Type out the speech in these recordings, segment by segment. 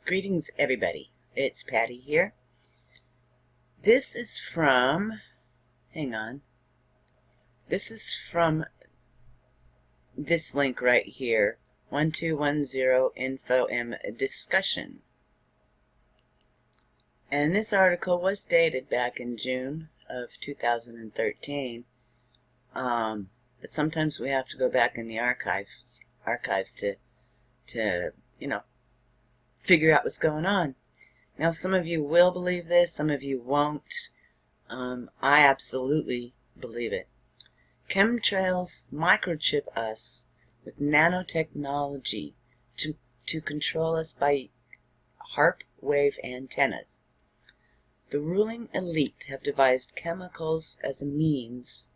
Greetings, everybody. It's Patty here. This is from, this is from this link right here, 1210 Info M Discussion. And this article was dated back in June of 2013. But sometimes we have to go back in the archives to figure out what's going on. Now, some of you will believe this, some of you won't. I absolutely believe it. Chemtrails microchip us with nanotechnology to control us by HARP wave antennas. The ruling elite have devised chemtrails as a means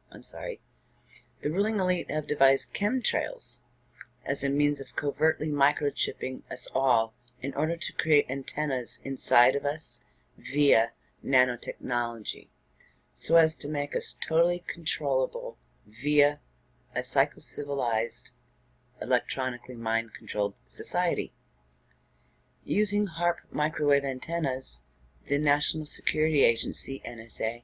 of covertly microchipping us all in order to create antennas inside of us via nanotechnology, so as to make us totally controllable via a psycho-civilized, electronically mind-controlled society. Using HARP microwave antennas, the National Security Agency, NSA,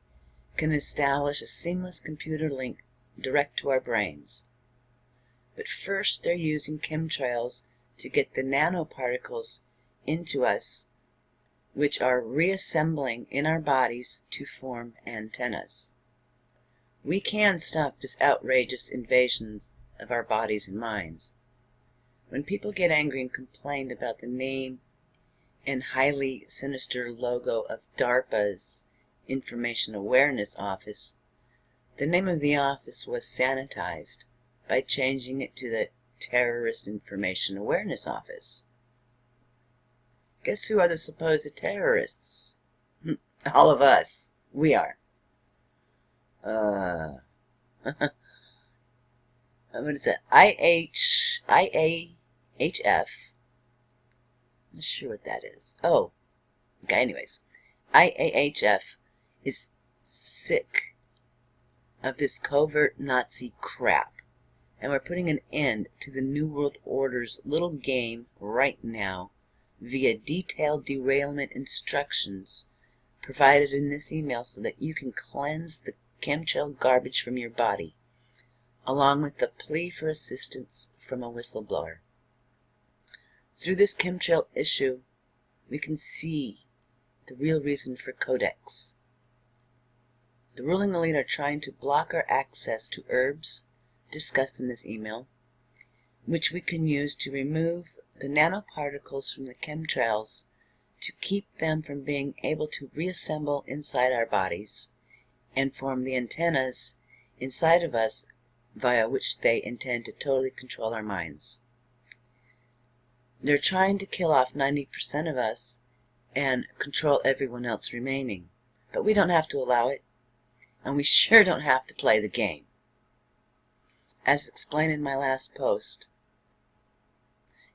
can establish a seamless computer link direct to our brains. But first they're using chemtrails to get the nanoparticles into us, which are reassembling in our bodies to form antennas. We can stop this outrageous invasion of our bodies and minds. When people get angry and complain about the name and highly sinister logo of DARPA's Information Awareness Office, the name of the office was sanitized by changing it to the Terrorist Information Awareness Office. Guess who are the supposed terrorists? All of us. We are. What is it? IAHF. I'm not sure what that is. Oh. Okay, anyways. IAHF is sick of this covert Nazi crap. And we're putting an end to the New World Order's little game right now via detailed derailment instructions provided in this email so that you can cleanse the chemtrail garbage from your body, along with the plea for assistance from a whistleblower. Through this chemtrail issue, we can see the real reason for Codex. The ruling elite are trying to block our access to herbs discussed in this email, which we can use to remove the nanoparticles from the chemtrails to keep them from being able to reassemble inside our bodies and form the antennas inside of us via which they intend to totally control our minds. They're trying to kill off 90% of us and control everyone else remaining, but we don't have to allow it, and we sure don't have to play the game. As explained in my last post,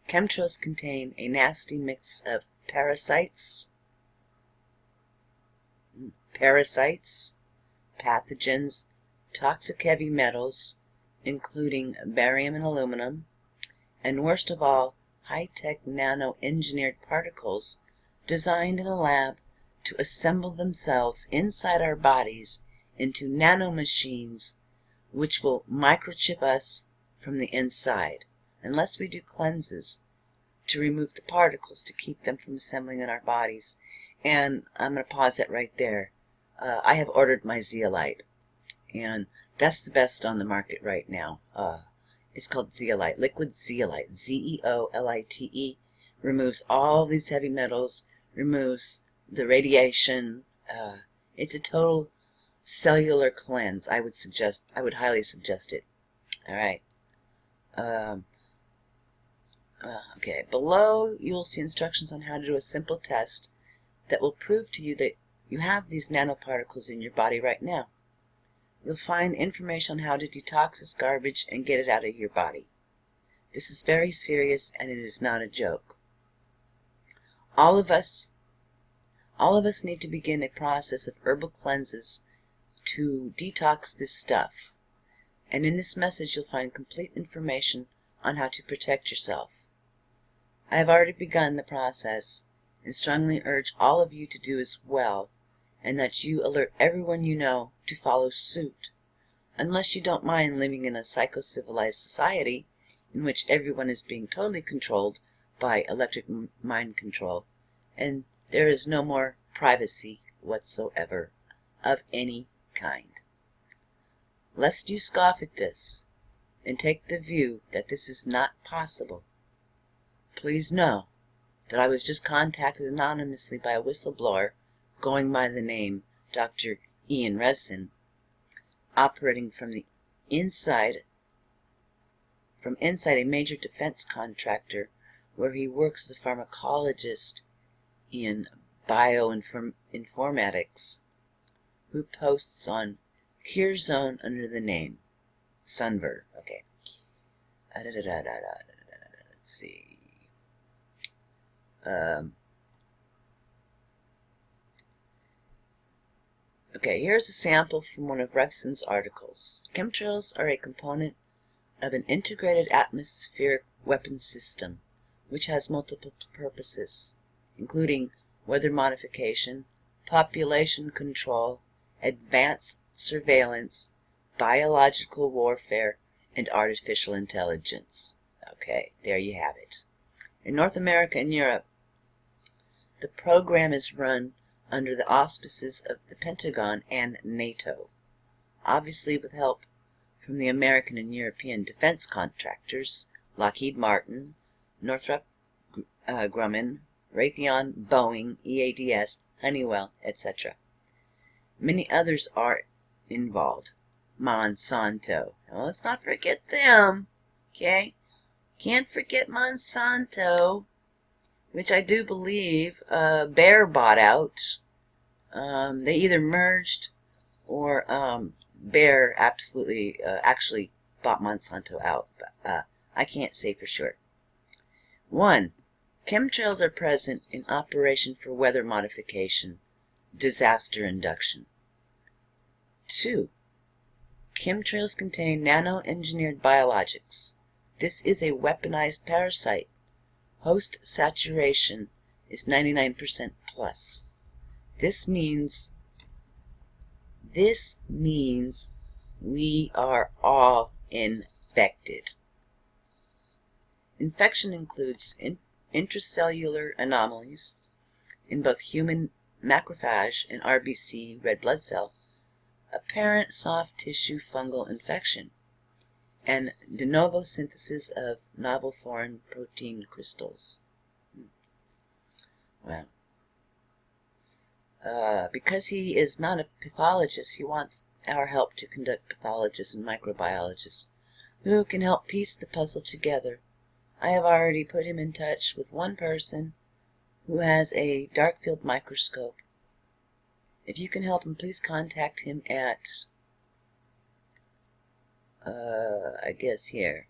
chemtrails contain a nasty mix of parasites, pathogens, toxic heavy metals, including barium and aluminum, and worst of all, high-tech nano-engineered particles designed in a lab to assemble themselves inside our bodies into nanomachines which will microchip us from the inside, unless we do cleanses to remove the particles to keep them from assembling in our bodies. And I'm going to pause that right there. I have ordered my zeolite, and that's the best on the market right now. It's called zeolite, liquid zeolite, Z-E-O-L-I-T-E. Removes all these heavy metals, removes the radiation. It's a total cellular cleanse. I would highly suggest it. Alright. Okay, below you will see instructions on how to do a simple test that will prove to you that you have these nanoparticles in your body right now. You'll find information on how to detox this garbage and get it out of your body. This is very serious, and it is not a joke. All of us need to begin a process of herbal cleanses to detox this stuff. And in this message you'll find complete information on how to protect yourself. I have already begun the process, and strongly urge all of you to do as well, and that you alert everyone you know to follow suit, unless you don't mind living in a psycho-civilized society in which everyone is being totally controlled by electric mind control, and there is no more privacy whatsoever of any kind. Lest you scoff at this and take the view that this is not possible, please know that I was just contacted anonymously by a whistleblower going by the name Dr. Ian Revson, operating from inside a major defense contractor where he works as a pharmacologist in bioinformatics, who posts on CureZone under the name Sunver. Okay. Let's see. Okay, here's a sample from one of Revson's articles. Chemtrails are a component of an integrated atmospheric weapons system, which has multiple purposes, including weather modification, population control, advanced surveillance, biological warfare, and artificial intelligence. Okay, there you have it. In North America and Europe, the program is run under the auspices of the Pentagon and NATO, obviously with help from the American and European defense contractors, Lockheed Martin, Northrop Grumman, Raytheon, Boeing, EADS, Honeywell, etc. Many others are involved. Monsanto. Now, let's not forget them, okay? Can't forget Monsanto, which I do believe Bayer bought out. They either merged or Bayer absolutely actually bought Monsanto out. But I can't say for sure. 1. Chemtrails are present in operation for weather modification, disaster induction. 2. Chemtrails contain nano-engineered biologics. This is a weaponized parasite. Host saturation is 99% plus. This means we are all infected. Infection includes intracellular anomalies in both human macrophage and RBC red blood cell, apparent soft tissue fungal infection, and de novo synthesis of novel foreign protein crystals. Well, because he is not a pathologist, he wants our help to conduct pathologists and microbiologists who can help piece the puzzle together. I have already put him in touch with one person who has a dark field microscope. If you can help him, please contact him at, I guess here.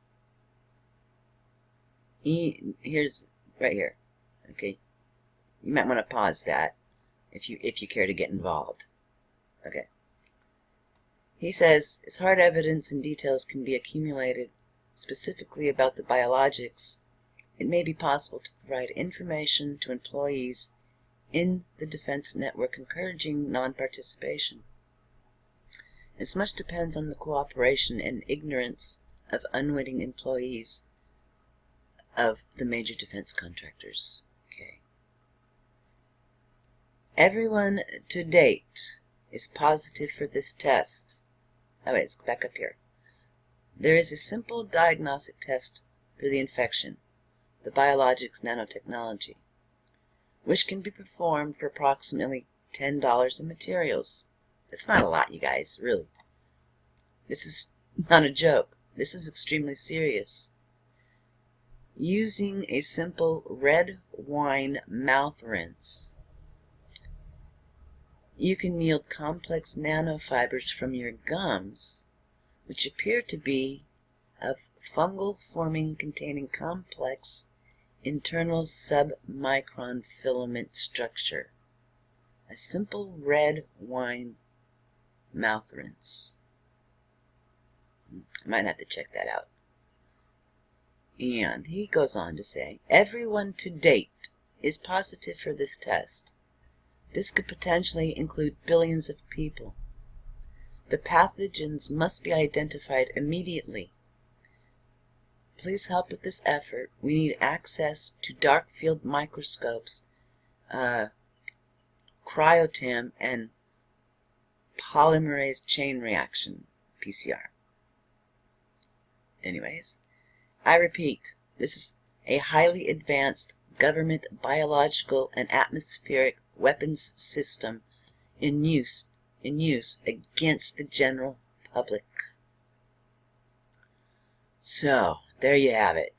Here's right here. Okay, you might want to pause that if you care to get involved. Okay. He says, as hard evidence and details can be accumulated specifically about the biologics, it may be possible to provide information to employees in the defense network encouraging non-participation. As much depends on the cooperation and ignorance of unwitting employees of the major defense contractors. Okay. Everyone to date is positive for this test. Oh wait, let's go back up here. There is a simple diagnostic test for the infection, the biologics nanotechnology, which can be performed for approximately $10 in materials. That's not a lot, you guys, really. This is not a joke. This is extremely serious. Using a simple red wine mouth rinse, you can yield complex nanofibers from your gums, which appear to be of fungal forming containing complex internal submicron filament structure. A simple red wine mouth rinse. I might have to check that out. And he goes on to say, everyone to date is positive for this test. This could potentially include billions of people. The pathogens must be identified immediately. Please help with this effort. We need access to dark field microscopes, cryotam, and polymerase chain reaction, PCR. Anyways, I repeat, this is a highly advanced government biological and atmospheric weapons system in use against the general public. So, there you have it.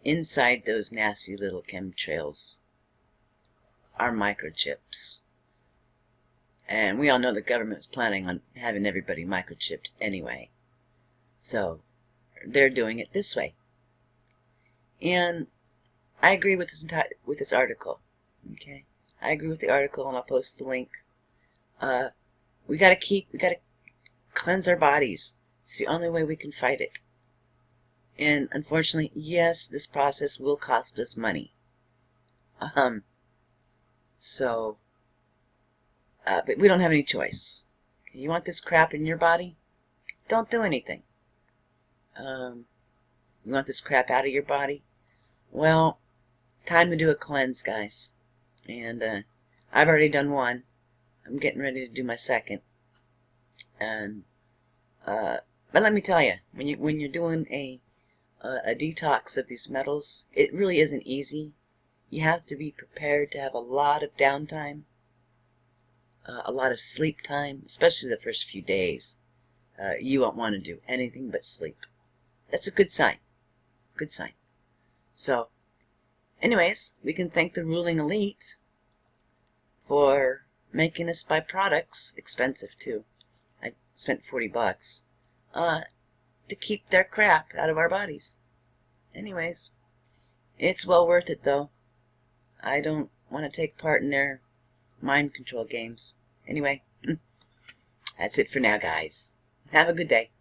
Inside those nasty little chemtrails are microchips. And we all know the government's planning on having everybody microchipped anyway. So, they're doing it this way. And I agree with this article. Okay? I agree with the article, and I'll post the link. We gotta cleanse our bodies. It's the only way we can fight it. And unfortunately, yes, this process will cost us money. But we don't have any choice. You want this crap in your body? Don't do anything. You want this crap out of your body? Well, time to do a cleanse, guys. And I've already done one. I'm getting ready to do my second. And but let me tell you, when you're doing a detox of these metals, it really isn't easy. You have to be prepared to have a lot of downtime, a lot of sleep time, especially the first few days. You won't want to do anything but sleep. That's a good sign. Good sign. So, anyways, we can thank the ruling elite for making us buy products, expensive too. I spent $40 to keep their crap out of our bodies. Anyways, it's well worth it though. I don't want to take part in their mind control games. Anyway, that's it for now, guys. Have a good day.